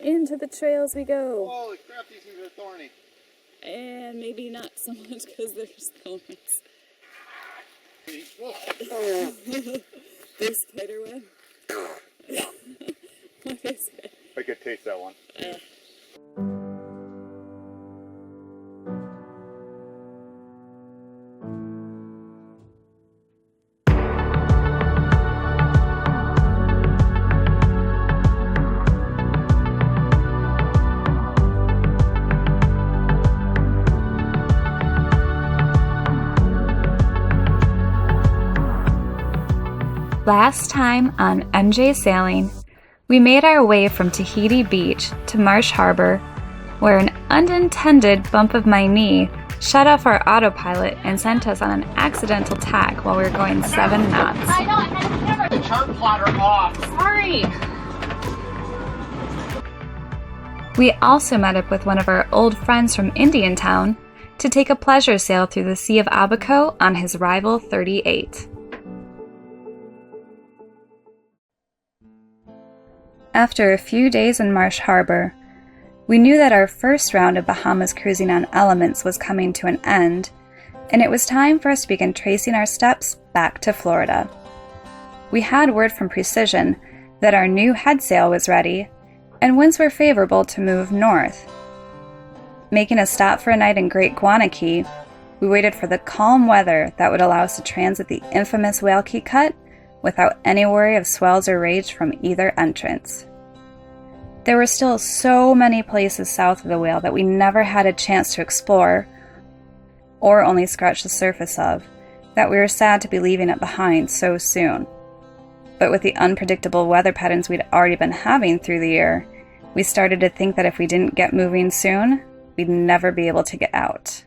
Into the trails we go. Holy crap, these things are thorny. And maybe not so much because there's thorns. There's spider web. What is it? I could taste that one. Last time on MJ Sailing, we made our way from Tahiti Beach to Marsh Harbor, where an unintended bump of my knee shut off our autopilot and sent us on an accidental tack while we were going 7 knots. I know, I had to camera the chart plotter off. Sorry. We also met up with one of our old friends from Indiantown to take a pleasure sail through the Sea of Abaco on his rival 38. After a few days in Marsh Harbor, we knew that our first round of Bahamas cruising on elements was coming to an end, and it was time for us to begin tracing our steps back to Florida. We had word from Precision that our new head sail was ready, and winds were favorable to move north. Making a stop for a night in Great Guanakee, we waited for the calm weather that would allow us to transit the infamous Whale Cay Cut without any worry of swells or rage from either entrance. There were still so many places south of the Whale that we never had a chance to explore, or only scratch the surface of, that we were sad to be leaving it behind so soon. But with the unpredictable weather patterns we'd already been having through the year, we started to think that if we didn't get moving soon, we'd never be able to get out.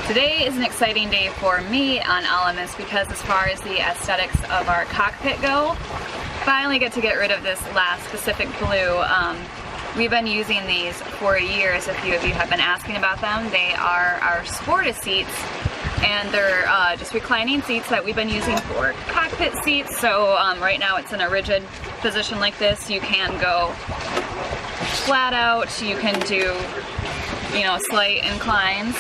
Today is an exciting day for me on Elements because as far as the aesthetics of our cockpit go, finally get to get rid of this last Pacific Blue. We've been using these for years. A few of you have been asking about them. They are our Sporta seats, and they're just reclining seats that we've been using for cockpit seats. So right now it's in a rigid position like this. You can go flat out, you can do, you know, slight inclines.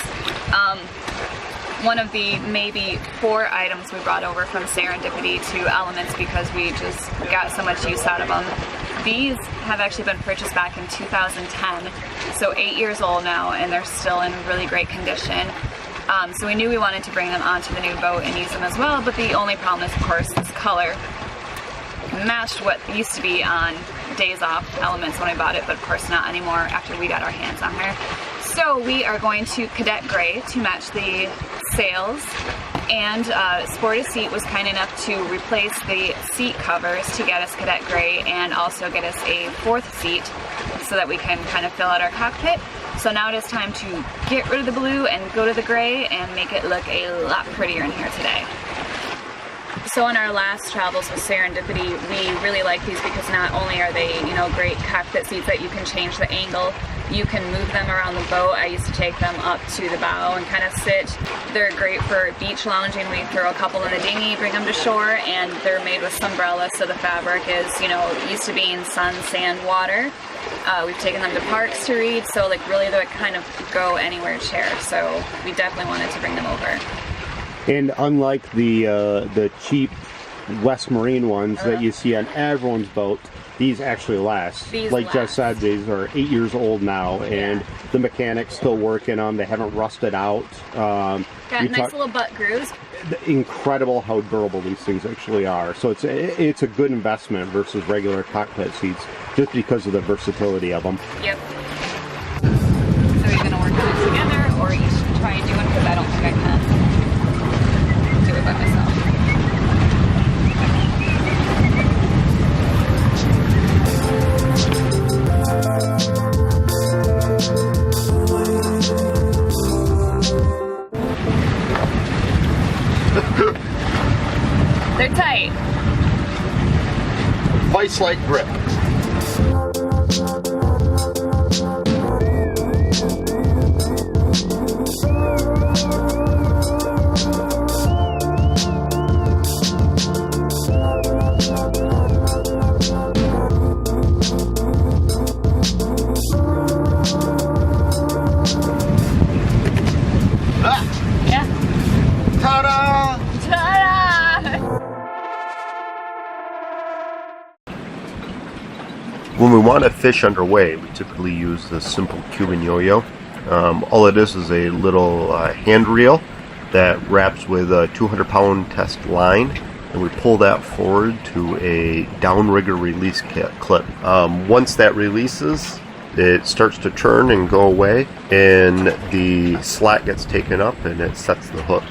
One of the maybe 4 items we brought over from Serendipity to Elements because we just got so much use out of them. These have actually been purchased back in 2010, so 8 years old now, and they're still in really great condition. So we knew we wanted to bring them onto the new boat and use them as well, but the only problem is, of course, this color matched what used to be on Days Off Elements when I bought it, but of course not anymore after we got our hands on her. So we are going to Cadet Gray to match the sails, and Sporta Seat was kind enough to replace the seat covers to get us Cadet Gray and also get us a 4th seat so that we can kind of fill out our cockpit. So now it is time to get rid of the blue and go to the gray and make it look a lot prettier in here today. So in our last travels with Serendipity, we really like these because not only are they, you know, great cockpit seats that you can change the angle, you can move them around the boat. I used to take them up to the bow and kind of sit. They're great for beach lounging. We throw a couple in the dinghy, bring them to shore, and they're made with sunbrella, so the fabric is, you know, used to being sun, sand, water. We've taken them to parks to read, so like really they're kind of go anywhere chair. So we definitely wanted to bring them over. And unlike the cheap West Marine ones that you see on everyone's boat, these actually last. Like Jess said, these are 8 years old now, and the mechanics still working on them. They haven't rusted out. Got nice little butt grooves. Incredible how durable these things actually are. So it's a good investment versus regular cockpit seats, just because of the versatility of them. Yep. So you're going to work on it together, or you should try and do it, because I don't think I can do it by myself. They're tight. Vice-like grip. When we want to fish underway, we typically use the simple Cuban yo-yo. All it is a little hand reel that wraps with a 200-pound test line, and we pull that forward to a downrigger release clip. Once that releases, it starts to turn and go away, and the slack gets taken up and it sets the hook.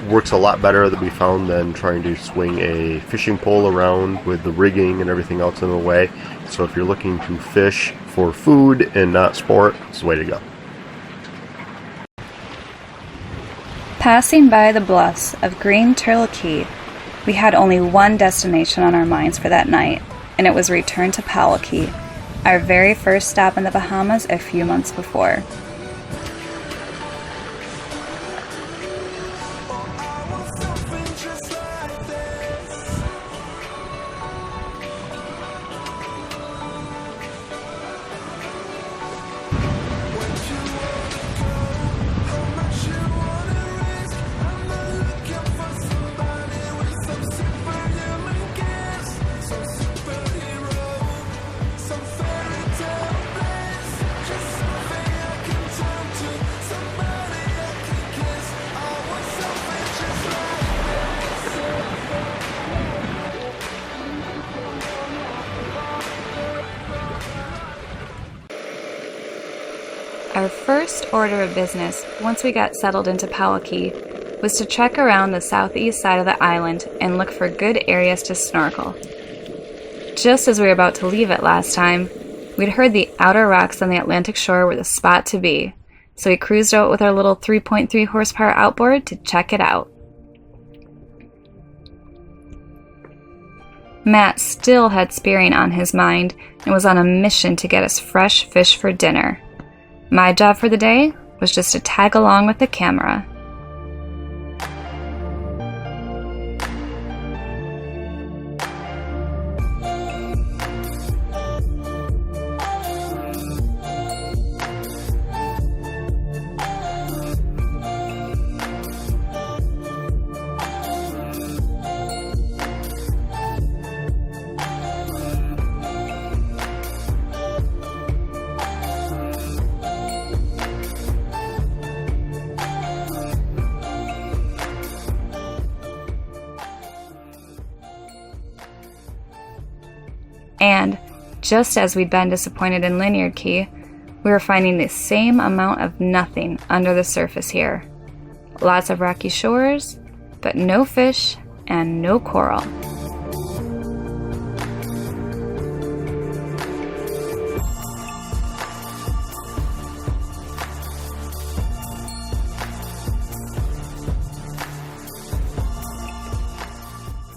Works a lot better that we found than trying to swing a fishing pole around with the rigging and everything else in the way. So if you're looking to fish for food and not sport, it's the way to go. Passing by the bluffs of Green Turtle Key, we had only one destination on our minds for that night, and it was return to Powell Cay, our very first stop in the Bahamas a few months before. Our first order of business, once we got settled into Powell Cay, was to trek around the southeast side of the island and look for good areas to snorkel. Just as we were about to leave it last time, we'd heard the outer rocks on the Atlantic shore were the spot to be, so we cruised out with our little 3.3 horsepower outboard to check it out. Matt still had spearing on his mind and was on a mission to get us fresh fish for dinner. My job for the day was just to tag along with the camera. And, just as we'd been disappointed in Linear Cay, we were finding the same amount of nothing under the surface here. Lots of rocky shores, but no fish and no coral.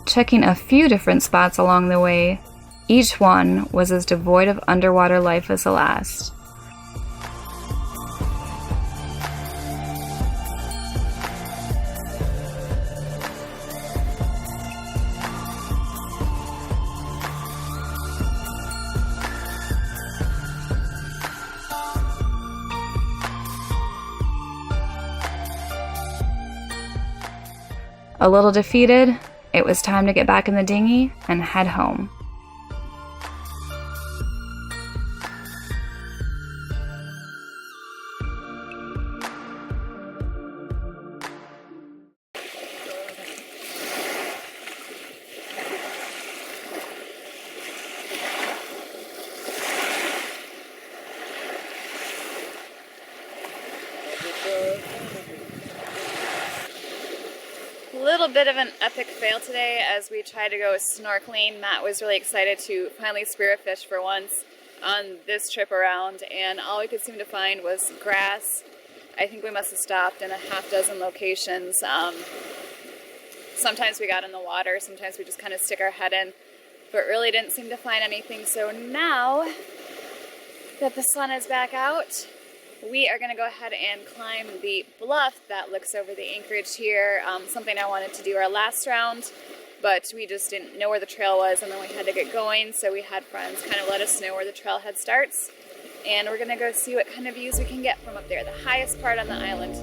Checking a few different spots along the way, each one was as devoid of underwater life as the last. A little defeated, it was time to get back in the dinghy and head home. A little bit of an epic fail today as we tried to go snorkeling. Matt was really excited to finally spear a fish for once on this trip around, and all we could seem to find was grass. I think we must have stopped in a half dozen locations. Sometimes we got in the water, sometimes we just kind of stick our head in, but really didn't seem to find anything. So now that the sun is back out, we are going to go ahead and climb the bluff that looks over the anchorage here. Something I wanted to do our last round, but we just didn't know where the trail was, and then we had to get going, so we had friends kind of let us know where the trailhead starts, and we're going to go see what kind of views we can get from up there, the highest part on the island.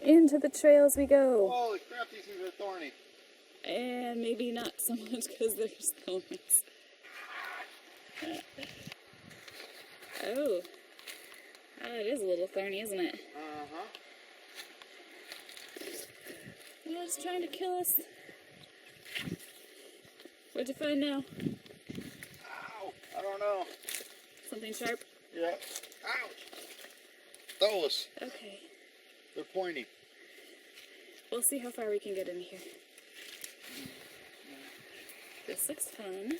Into the trails we go. Holy crap, these things are thorny. And maybe not so much because there's thorns. Oh, it is a little thorny, isn't it? Uh-huh. Yeah, it's trying to kill us. What'd you find now? Ow, I don't know. Something sharp? Yeah. Ouch. Those. Okay. They're pointy. We'll see how far we can get in here. This looks fun.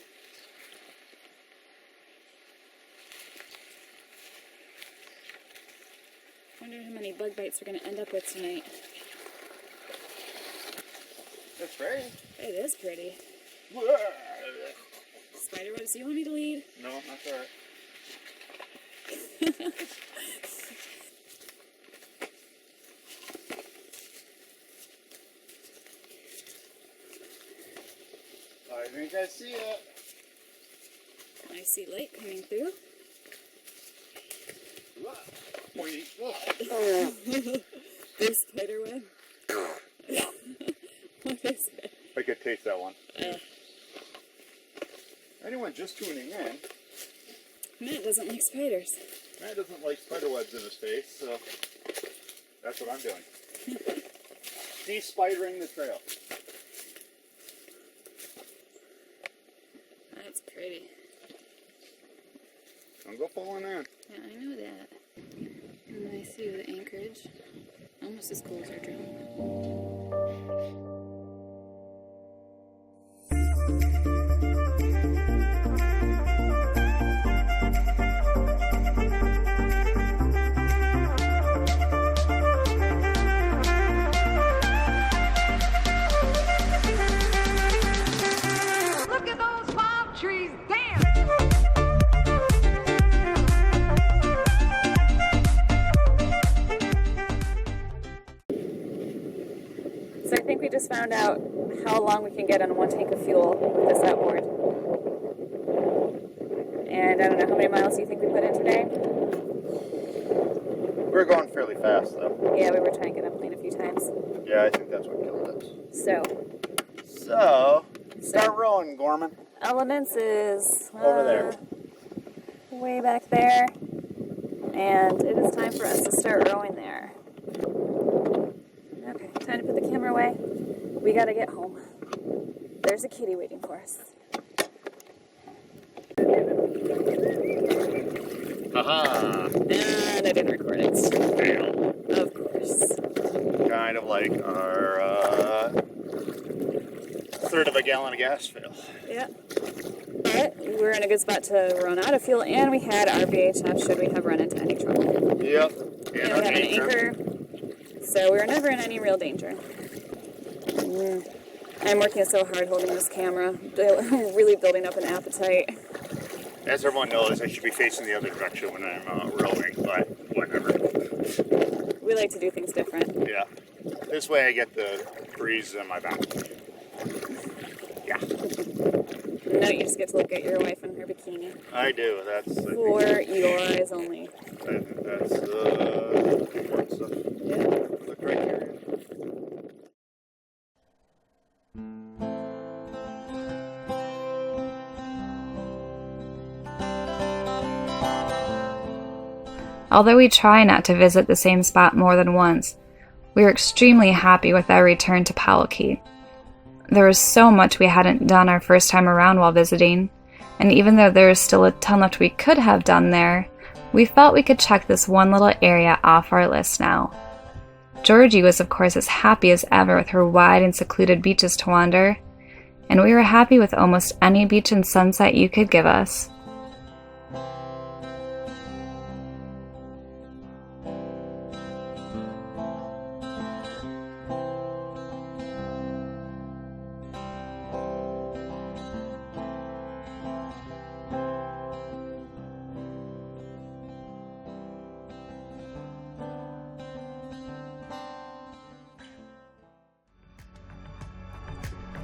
Wonder how many bug bites we're going to end up with tonight. That's pretty. It is pretty. Spiderwebs, do you want me to lead? No, that's alright. I think I see it. I see light coming through. Pointy. Big spider web. What is it? I could taste that one. Anyone just tuning in, Matt doesn't like spiders. Matt doesn't like spider webs in his face, so that's what I'm doing. De-spidering the trail. That's pretty. Don't go falling in. Yeah, I know that. And I see the anchorage. Almost as cool as our drone. So I think we just found out how long we can get on one tank of fuel with this outboard. And I don't know, how many miles do you think we put in today? We're going fairly fast, though. Yeah, we were trying to get up clean a few times. Yeah, I think that's what killed us. So, start rowing, Gorman. Elements is Over there. Way back there. And it is time for us to start rowing there. Okay, time to put the camera away. We gotta get home. There's a kitty waiting for us. Haha. And I didn't record it. Fail. Of course. Kind of like our third of a gallon of gas fail. Yeah. But we're in a good spot to run out of fuel, and we had our VHF should we have run into any trouble. Yep. And we have an anchor, so we're never in any real danger. I'm working so hard holding this camera, really building up an appetite. As everyone knows, I should be facing the other direction when I'm rowing, but whatever. We like to do things different. Yeah. This way I get the breeze in my back. Yeah. No, you just get to look at your wife in her bikini. I do. That's For your eyes only. I think that's important stuff. Yeah. The criteria. Although we try not to visit the same spot more than once, we were extremely happy with our return to Powell Cay. There was so much we hadn't done our first time around while visiting, and even though there is still a ton left we could have done there, we felt we could check this one little area off our list now. Georgie was of course as happy as ever with her wide and secluded beaches to wander, and we were happy with almost any beach and sunset you could give us.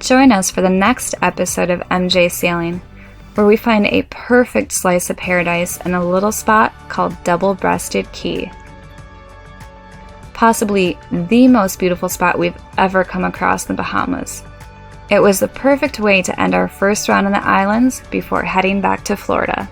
Join us for the next episode of MJ Sailing, where we find a perfect slice of paradise in a little spot called Double-Breasted Key. possibly the most beautiful spot we've ever come across in the Bahamas. It was the perfect way to end our first round in the islands before heading back to Florida.